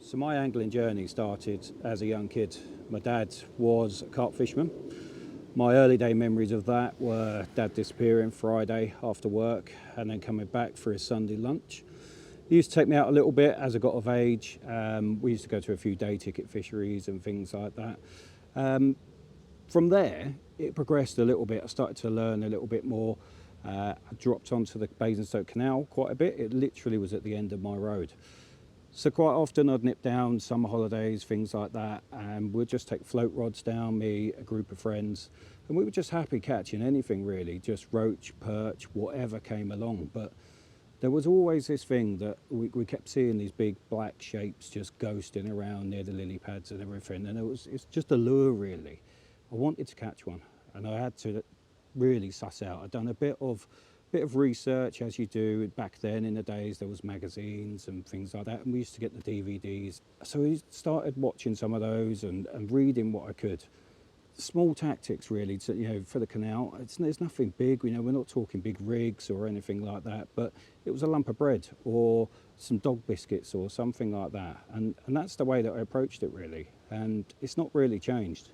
So my angling journey started as a young kid. My dad was a carp fisherman. My early day memories of that were dad disappearing Friday after work and then coming back for his Sunday lunch. He used to take me out a little bit as I got of age. We used to go to a few day ticket fisheries and things like that. From there, it progressed a little bit. I started to learn a little bit more. I dropped onto the Basingstoke Canal quite a bit. It literally was at the end of my road. So quite often I'd nip down, summer holidays, things like that, and we'd just take float rods down, me, a group of friends, and we were just happy catching anything really, just roach, perch, whatever came along. But there was always this thing that we kept seeing these big black shapes just ghosting around near the lily pads and everything, and it's just a lure really. I wanted to catch one, and I had to really suss out. I'd done a bit of research, as you do back then. In the days there was magazines and things like that, and we used to get the DVDs. So we started watching some of those and reading what I could. Small tactics really to, for the canal. There's nothing big, we're not talking big rigs or anything like that, but it was a lump of bread or some dog biscuits or something like that, and that's the way that I approached it really, and it's not really changed.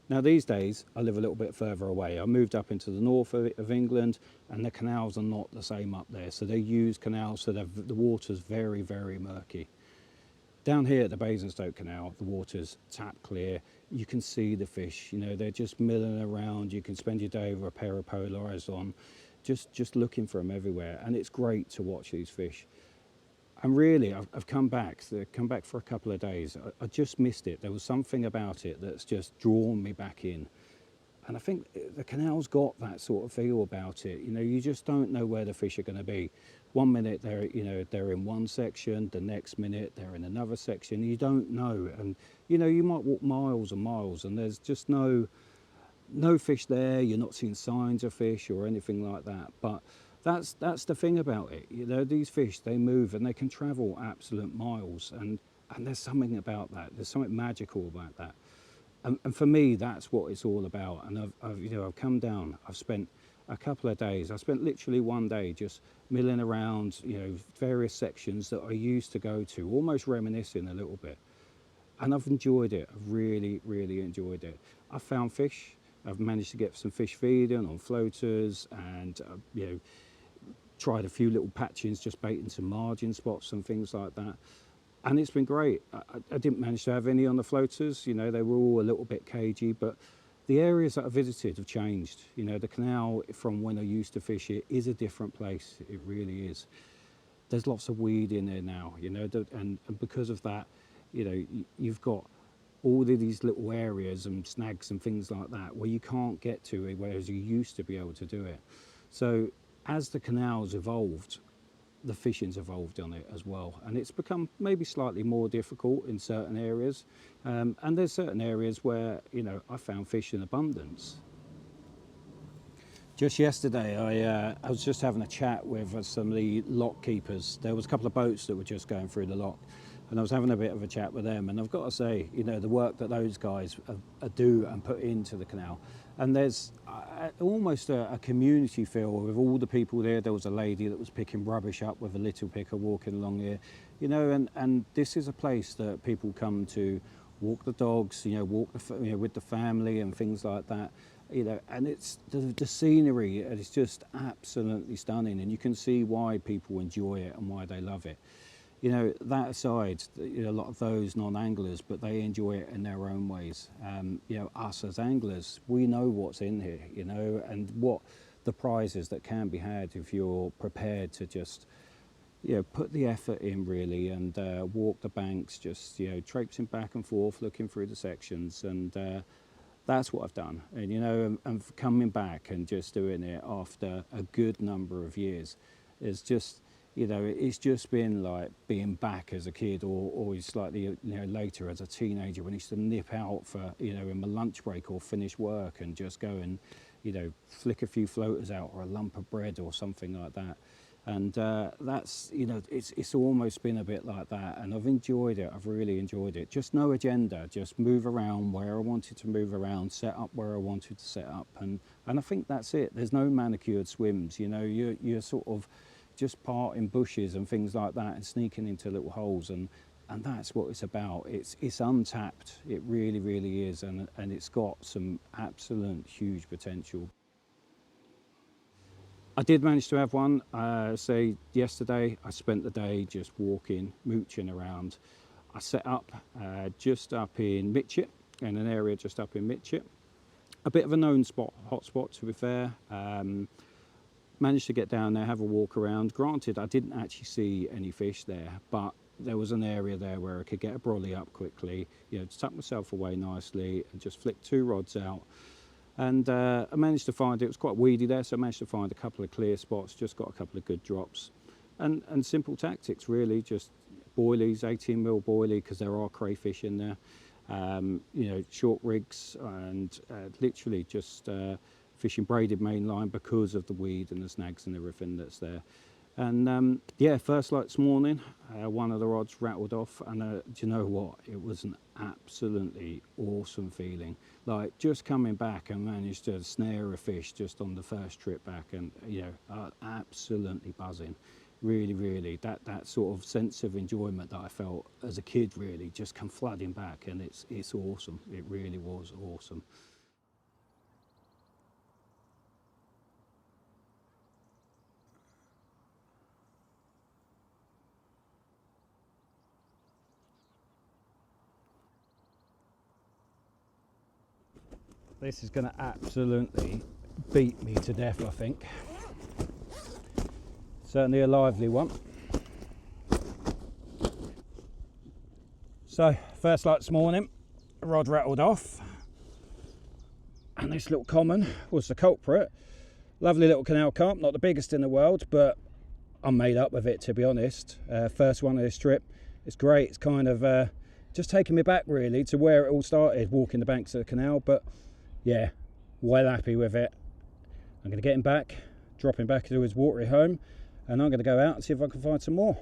Now these days I live a little bit further away. I moved up into the north of England, and the canals are not the same up there. So they use canals, so the water's very, very murky. Down here at the Basingstoke Canal, the water's tap clear. You can see the fish, they're just milling around. You can spend your day with a pair of polar eyes on, just looking for them everywhere. And it's great to watch these fish. And really, I've come back for a couple of days. I just missed it. There was something about it that's just drawn me back in. And I think the canal's got that sort of feel about it. You just don't know where the fish are going to be. One minute they're in one section, the next minute they're in another section. You don't know, and you might walk miles and miles, and there's just no fish there. You're not seeing signs of fish or anything like that. But that's the thing about it. These fish, they move and they can travel absolute miles, and there's something about that. There's something magical about that. And for me, that's what it's all about. And I've come down. I've spent a couple of days. I spent literally one day just milling around, various sections that I used to go to, almost reminiscing a little bit. And I've enjoyed it. I've really, really enjoyed it. I've found fish. I've managed to get some fish feeding on floaters, and tried a few little patchings, just baiting some margin spots and things like that. And it's been great. I didn't manage to have any on the floaters. They were all a little bit cagey, but the areas that I visited have changed. The canal from when I used to fish it is a different place. It really is. There's lots of weed in there now, and because of that, you've got all of these little areas and snags and things like that where you can't get to it, whereas you used to be able to do it. So as the canals evolved, the fishing's evolved on it as well, and it's become maybe slightly more difficult in certain areas, and there's certain areas where I found fish in abundance. Just yesterday I was just having a chat with some of the lock keepers. There was a couple of boats that were just going through the lock, and I was having a bit of a chat with them, and I've got to say, the work that those guys do and put into the canal, and there's almost a community feel with all the people there. There was a lady that was picking rubbish up with a little picker walking along here, and this is a place that people come to walk the dogs, walk with the family and things like that. And it's the scenery is just absolutely stunning, and you can see why people enjoy it and why they love it. That aside, a lot of those non-anglers, but they enjoy it in their own ways. Us as anglers, we know what's in here, and what the prizes that can be had if you're prepared to just, put the effort in really, and walk the banks, just, traipsing back and forth, looking through the sections, and that's what I've done. And coming back and just doing it after a good number of years is just, it's just been like being back as a kid, or slightly later as a teenager, when I used to nip out for in my lunch break or finish work and just go and flick a few floaters out or a lump of bread or something like that. And that's, you know, it's almost been a bit like that, and I've enjoyed it. I've really enjoyed it. Just no agenda, just move around where I wanted to move around, set up where I wanted to set up, and I think that's it. There's no manicured swims, you know. You're sort of just parting bushes and things like that and sneaking into little holes, and that's what it's about. It's untapped. It really, really is, and it's got some absolute huge potential. I did manage to have one. Say yesterday, I spent the day just walking, mooching around. I set up just up in Mitchett, in an area just up in Mitchett. A bit of a known spot, hot spot to be fair. Managed to get down there, have a walk around. Granted, I didn't actually see any fish there, but there was an area there where I could get a brolly up quickly, you know, tuck myself away nicely and just flick 2 rods out. And I managed to find, it was quite weedy there, so I managed to find a couple of clear spots, just got a couple of good drops. And simple tactics really, just boilies, 18mm boilie, because there are crayfish in there. You know, short rigs, and literally just fishing braided mainline because of the weed and the snags and everything that's there. And yeah, first light this morning, one of the rods rattled off, and do you know what? It was an absolutely awesome feeling. Like just coming back and managed to snare a fish just on the first trip back, and you know, absolutely buzzing. Really, really, that sort of sense of enjoyment that I felt as a kid really just come flooding back, and it's awesome. It really was awesome. This is going to absolutely beat me to death, I think. Certainly a lively one. So, first light this morning, a rod rattled off, and this little common was the culprit. Lovely little canal carp, not the biggest in the world, but I'm made up with it, to be honest. First one of this trip. It's great. It's kind of just taking me back really to where it all started, walking the banks of the canal. But yeah, well happy with it. I'm going to get him back, drop him back into his watery home, and I'm going to go out and see if I can find some more.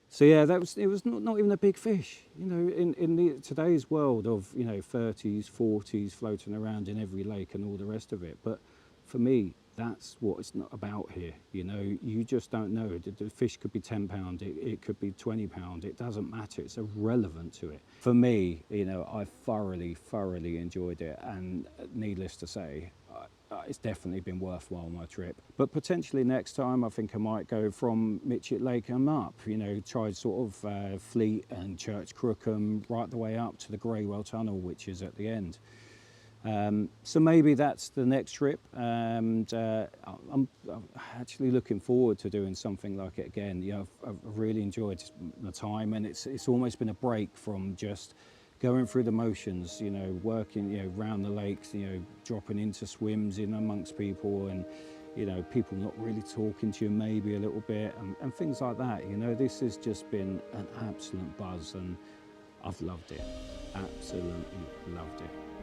So yeah, it was not even a big fish. You know, in today's world of, you know, 30s, 40s floating around in every lake and all the rest of it. But for me, that's what it's not about here. You know, you just don't know. The fish could be £10, it could be £20. It doesn't matter. It's irrelevant to it. For me, you know, I thoroughly enjoyed it, and needless to say, it's definitely been worthwhile my trip. But potentially next time, I think I might go from Mitchett Lake and up. You know, try sort of Fleet and Church Crookham right the way up to the Greywell Tunnel, which is at the end. So maybe that's the next trip, and I'm actually looking forward to doing something like it again. You know, I've really enjoyed the time, and it's almost been a break from just going through the motions, you know, working, you know, round the lakes, you know, dropping into swims in amongst people, and you know, people not really talking to you maybe a little bit, and things like that. You know, this has just been an absolute buzz, and I've loved it, absolutely loved it.